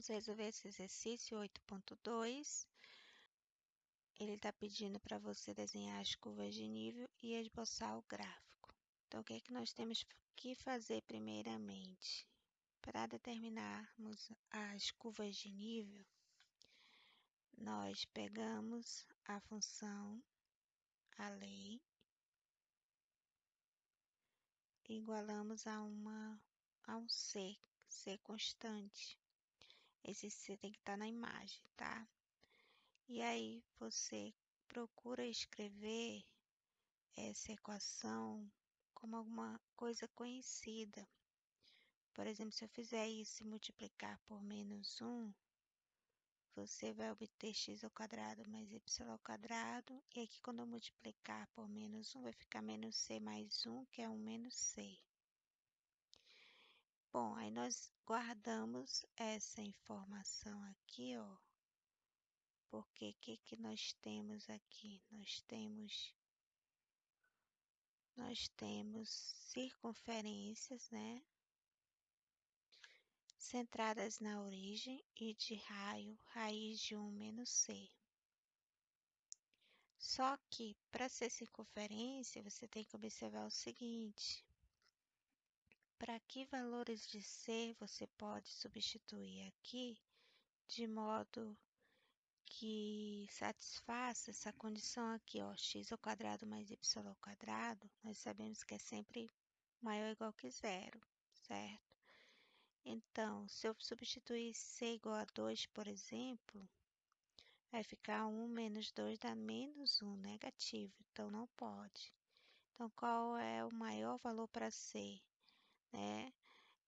Vamos resolver esse exercício 8.2. Ele está pedindo para você desenhar as curvas de nível e esboçar o gráfico. Então, o que é que nós temos que fazer primeiramente? Para determinarmos as curvas de nível, nós pegamos a função, a lei, e igualamos a um C constante. Esse C tem que estar na imagem, tá? E aí você procura escrever essa equação como alguma coisa conhecida. Por exemplo, se eu fizer isso e multiplicar por menos 1, você vai obter x ao quadrado mais y ao quadrado. E aqui, quando eu multiplicar por menos 1, vai ficar menos c mais 1, que é 1 menos c. Bom, aí nós guardamos essa informação aqui, ó. Porque o que nós temos aqui? Nós temos circunferências, né? Centradas na origem e de raio, raiz de 1 menos c. Só que, para ser circunferência, você tem que observar o seguinte. Para que valores de c você pode substituir aqui, de modo que satisfaça essa condição aqui, ó, x ao quadrado mais y ao quadrado, nós sabemos que é sempre maior ou igual que zero, certo? Então, se eu substituir c igual a 2, por exemplo, vai ficar 1 menos 2 dá menos 1, negativo, então não pode. Então, qual é o maior valor para c, né?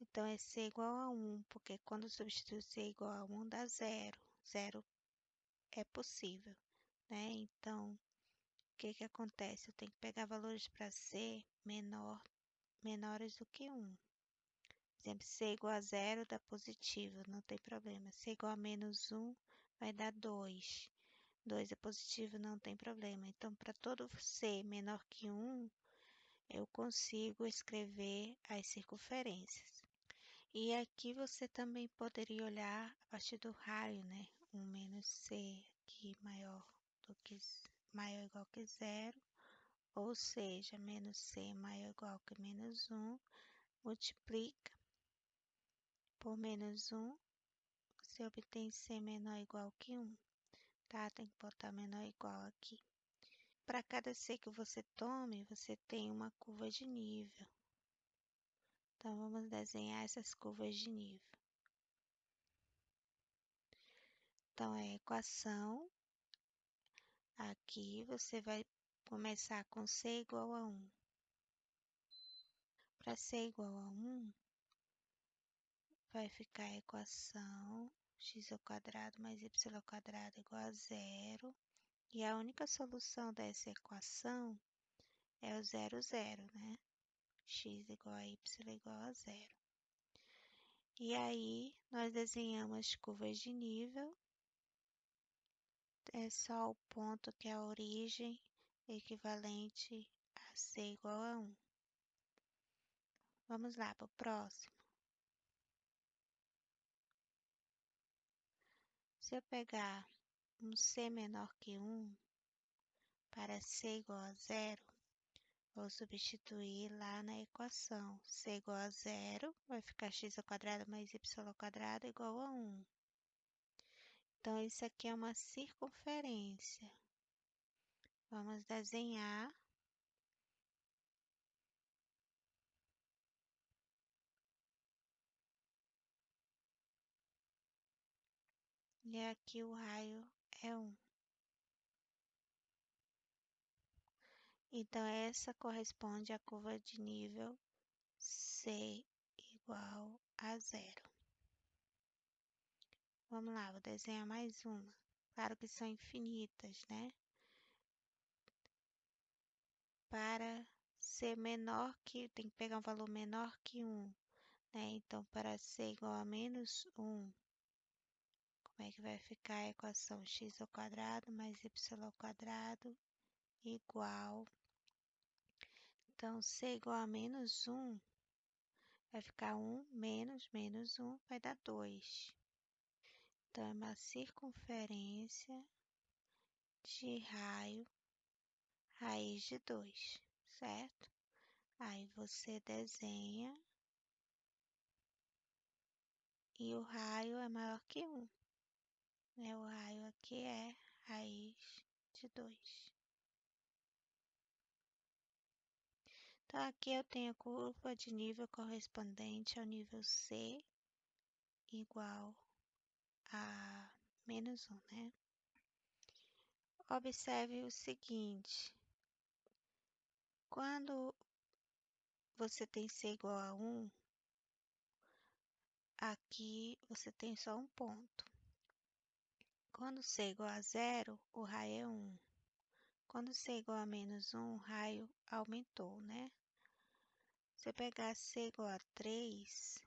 Então, é c igual a 1, porque quando eu substituo c igual a 1 dá zero. Zero é possível, né? Então, o que acontece? Eu tenho que pegar valores para c menores do que 1. Por exemplo, c igual a 0 dá positivo, não tem problema. C igual a menos 1 vai dar 2. 2 é positivo, não tem problema. Então, para todo c menor que 1, eu consigo escrever as circunferências. E aqui você também poderia olhar a partir do raio, né? 1 menos c aqui maior ou igual que 0, ou seja, menos c maior ou igual que menos 1, multiplica por menos 1, você obtém c menor ou igual que 1, tá? Tem que botar menor ou igual aqui. Para cada c que você tome, você tem uma curva de nível. Então, vamos desenhar essas curvas de nível. Então, a equação, aqui você vai começar com c igual a 1. Para c igual a 1, vai ficar a equação x ao quadrado mais y ao quadrado igual a 0. E a única solução dessa equação é o 0, 0, né? X igual a y igual a 0. E aí, nós desenhamos as curvas de nível. É só o ponto que é a origem equivalente a c igual a 1. Vamos lá para o próximo. Se eu pegar um c menor que 1 para c igual a 0, vou substituir lá na equação. C igual a 0 vai ficar x ao quadrado mais y ao quadrado igual a 1. Então, isso aqui é uma circunferência. Vamos desenhar. E aqui o raio é 1. Então, essa corresponde à curva de nível C igual a 0. Vamos lá, vou desenhar mais uma. Claro que são infinitas, né? Para ser menor que, tem que pegar um valor menor que 1, né? Então, para ser igual a menos 1, como é que vai ficar a equação? X ao quadrado mais y ao quadrado igual. Então, c igual a menos 1, vai ficar 1 menos 1, vai dar 2. Então, é uma circunferência de raio raiz de 2, certo? Aí você desenha e o raio é maior que 1, né? O raio aqui é raiz de 2. Então, aqui eu tenho a curva de nível correspondente ao nível C igual a menos 1, né? Observe o seguinte, quando você tem C igual a 1, aqui você tem só um ponto. Quando C é igual a 0, o raio é 1. Quando C é igual a menos 1, o raio aumentou, né? Se eu pegar C igual a 3,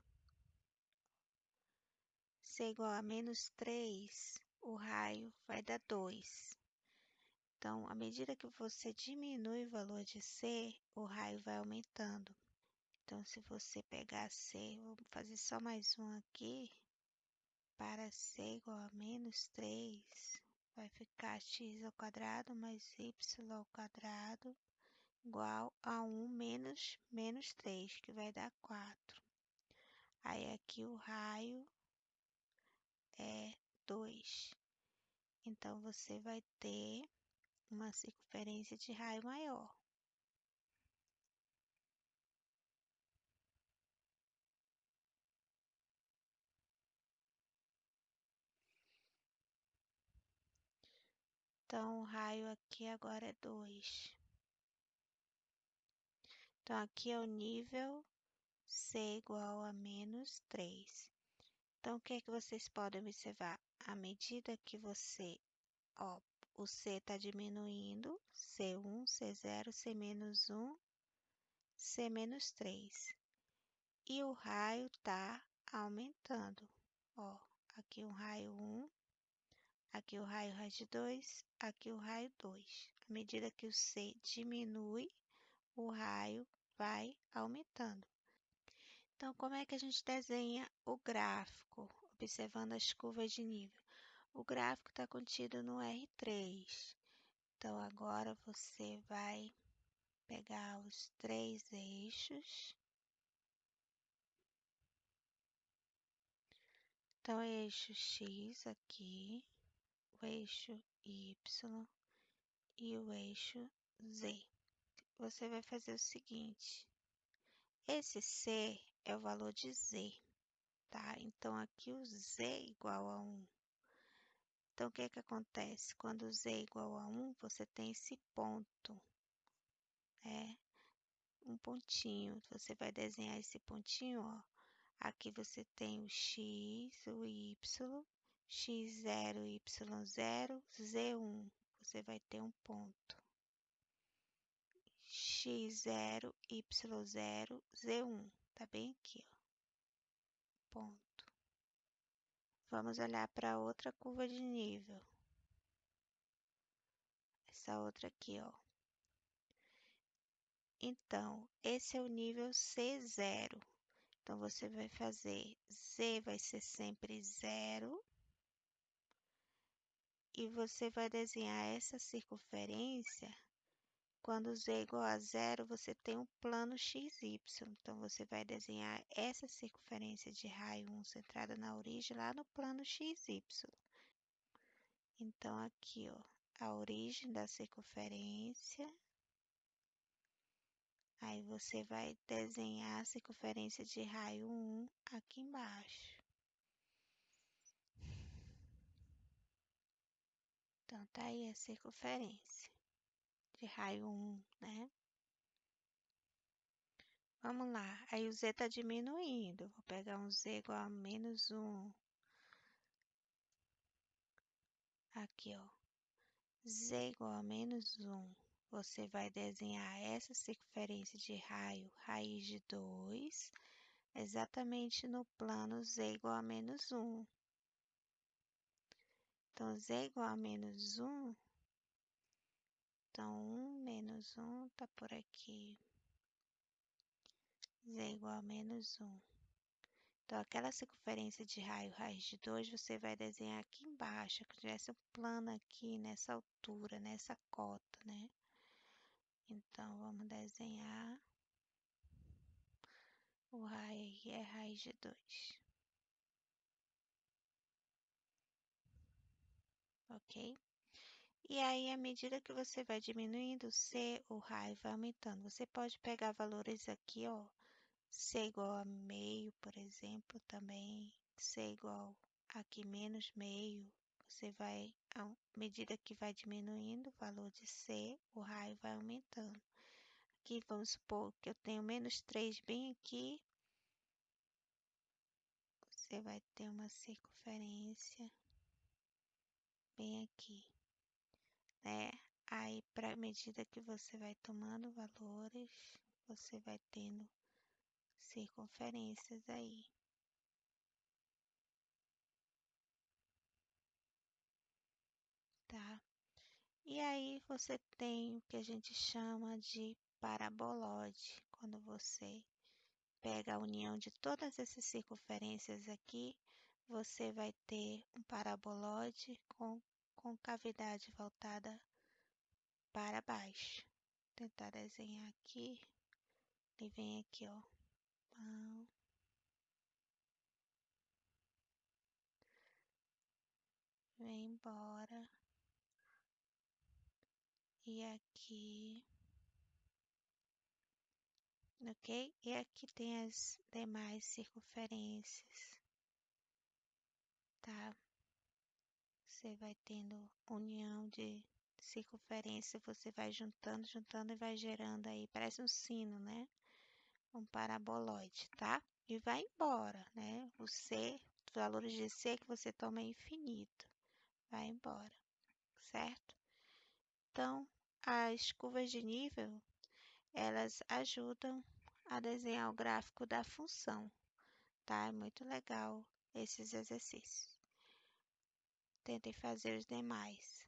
C é igual a menos 3, o raio vai dar 2. Então, à medida que você diminui o valor de C, o raio vai aumentando. Então, se você pegar C, vou fazer só mais um aqui, para C igual a menos 3, vai ficar x ao quadrado mais y ao quadrado igual a 1 menos 3, que vai dar 4. Aí aqui o raio é 2. Então, você vai ter uma circunferência de raio maior. Então, o raio aqui agora é 2. Então, aqui é o nível C igual a menos 3. Então, o que é que vocês podem observar? À medida que você, ó, o C está diminuindo, C1, C0, C menos 1, C menos 3. E o raio está aumentando. Ó, aqui o raio 1, aqui o raio raiz de 2, aqui o raio 2. À medida que o C diminui, o raio vai aumentando. Então, como é que a gente desenha o gráfico, observando as curvas de nível? O gráfico está contido no R3. Então, agora você vai pegar os 3 eixos. Então, eixo X aqui, o eixo Y e o eixo Z. Você vai fazer o seguinte, esse C é o valor de Z, tá? Então, aqui o Z é igual a 1. Então, o que é que acontece? Quando Z é igual a 1, você tem esse ponto, né? Um pontinho. Você vai desenhar esse pontinho, ó. Aqui você tem o X, o Y, X0, Y0, Z1. Você vai ter um ponto. X0, Y0, Z1. Tá bem aqui, ó. Ponto. Vamos olhar para outra curva de nível. Essa outra aqui, ó. Então, esse é o nível C0. Então, você vai fazer Z vai ser sempre 0. E você vai desenhar essa circunferência. Quando Z é igual a 0, você tem um plano XY. Então, você vai desenhar essa circunferência de raio 1 centrada na origem lá no plano XY. Então, aqui, ó, a origem da circunferência. Aí você vai desenhar a circunferência de raio 1 aqui embaixo. Então, tá aí a circunferência de raio 1, né? Vamos lá. Aí o Z tá diminuindo. Vou pegar um Z igual a menos 1. Aqui, ó. Z igual a menos 1. Você vai desenhar essa circunferência de raio raiz de 2, exatamente no plano Z igual a menos 1. Então, Z igual a menos 1. Então, 1 menos 1 está por aqui. Z igual a menos 1. Então, aquela circunferência de raio raiz de 2, você vai desenhar aqui embaixo, que tivesse um plano aqui nessa altura, nessa cota, né? Então, vamos desenhar o raio aí, é raiz de 2, ok? E aí, à medida que você vai diminuindo o C, o raio vai aumentando. Você pode pegar valores aqui, ó, C igual a meio, por exemplo, também, C igual aqui menos meio. Você vai, à medida que vai diminuindo o valor de C, o raio vai aumentando. Aqui, vamos supor que eu tenho menos 3 bem aqui, você vai ter uma circunferência bem aqui, né? Aí, para medida que você vai tomando valores, você vai tendo circunferências aí, tá? E aí você tem o que a gente chama de parabolode, quando você pega a união de todas essas circunferências aqui, você vai ter um parabolode com cavidade voltada para baixo. Vou tentar desenhar aqui, e vem aqui, ó. Pão. Vem embora. E aqui, ok? E aqui tem as demais circunferências, tá? Você vai tendo união de circunferência, você vai juntando, juntando e vai gerando aí, parece um sino, né? Um paraboloide, tá? E vai embora, né? O C, os valores de C que você toma é infinito, vai embora, certo? Então, as curvas de nível, elas ajudam a desenhar o gráfico da função, tá? É muito legal esses exercícios. Tentem fazer os demais.